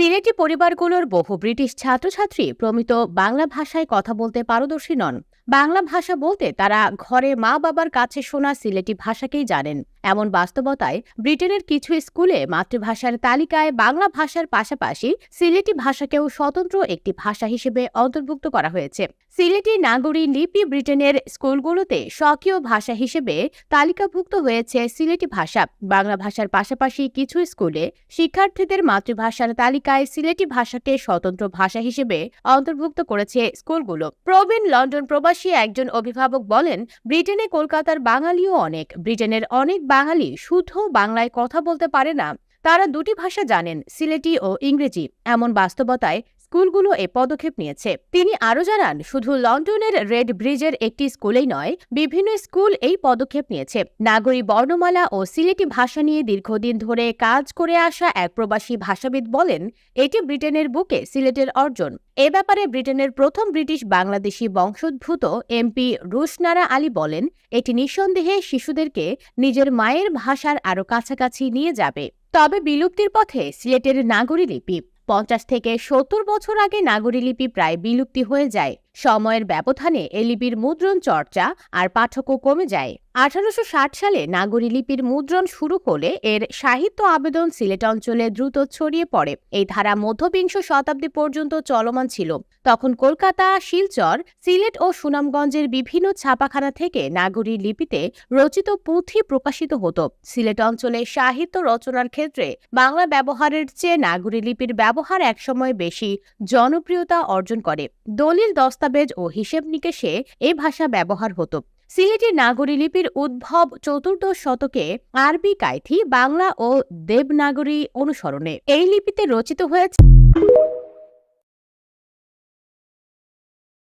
সিলেটি পরিবারগুলোর বহু ব্রিটিশ ছাত্রছাত্রী প্রমিত বাংলা ভাষায় কথা বলতে পারদর্শী নন। বাংলা ভাষা বলতে তারা ঘরে মা বাবার কাছে শোনা সিলেটি ভাষাকেই জানেন। এমন বাস্তবতায় ব্রিটেনের কিছু স্কুলে মাতৃভাষার তালিকায় বাংলা ভাষার পাশাপাশি সিলেটি ভাষাকেও স্বতন্ত্র একটি ভাষা হিসেবে অন্তর্ভুক্ত করা হয়েছে। সিলেটি নাগরী লিপি ব্রিটেনের স্কুলগুলোতে স্বকীয় ভাষা হিসেবে তালিকাভুক্ত হয়েছে সিলেটি ভাষা। বাংলা ভাষার পাশাপাশি কিছু স্কুলে শিক্ষার্থীদের মাতৃভাষার তালিকায় সিলেটি ভাষাকে স্বতন্ত্র ভাষা হিসেবে অন্তর্ভুক্ত করেছে স্কুলগুলো। প্রবীণ লন্ডন প্রবাসী একজন অভিভাবক বলেন, ব্রিটেনে কলকাতার বাঙালিও অনেক। ব্রিটেনের অনেক বাঙালি শুদ্ধ বাংলায় কথা বলতে পারে না, তারা দুটি ভাষা জানেন, সিলেটি ও ইংরেজি। এমন বাস্তবতায় স্কুলগুলো এ পদক্ষেপ নিয়েছে। তিনি আরও জানান, শুধু লন্ডনের রেড ব্রিজের একটি স্কুলেই নয়, বিভিন্ন স্কুল এই পদক্ষেপ নিয়েছে। নাগরী বর্ণমালা ও সিলেটি ভাষা নিয়ে দীর্ঘদিন ধরে কাজ করে আসা এক প্রবাসী ভাষাবিদ বলেন, এটি ব্রিটেনের বুকে সিলেটের অর্জন। এ ব্যাপারে ব্রিটেনের প্রথম ব্রিটিশ বাংলাদেশি বংশোদ্ভূত এমপি রুশনারা আলী বলেন, এটি নিঃসন্দেহে শিশুদেরকে নিজের মায়ের ভাষার আরও কাছাকাছি নিয়ে যাবে। তবে বিলুপ্তির পথে সিলেটের নাগরী লিপি। 50 থেকে 70 বছর আগে নাগরী লিপি প্রায় বিলুপ্তি হয়ে যায়। সময়ের ব্যবধানে এ লিপির মুদ্রণ চর্চা আর পাঠকও কমে যায়। 1860 সালে নাগরী লিপির মুদ্রণ শুরু হলে এর সাহিত্য আবেদন সিলেট অঞ্চলে দ্রুত ছড়িয়ে পড়ে। এই ধারা মধ্যবিংশ শতাব্দী পর্যন্ত চলমান ছিল। তখন কলকাতা, শিলচর, সিলেট ও সুনামগঞ্জের বিভিন্ন ছাপাখানা থেকে নাগরী লিপিতে রচিত পুঁথি প্রকাশিত হতো। সিলেট অঞ্চলে সাহিত্য রচনার ক্ষেত্রে বাংলা ব্যবহারের চেয়ে নাগরী লিপির ব্যবহার একসময় বেশি জনপ্রিয়তা অর্জন করে। দলিল, দস্তাবেজ ও হিসেব নিকেশে এই ভাষা ব্যবহার হতো। সিলেটি নাগরী লিপির উদ্ভব 14 শতকে আরবি কায়থি, বাংলা ও দেবনাগরী অনুসরণে। এই লিপিতে রচিত হয়েছে।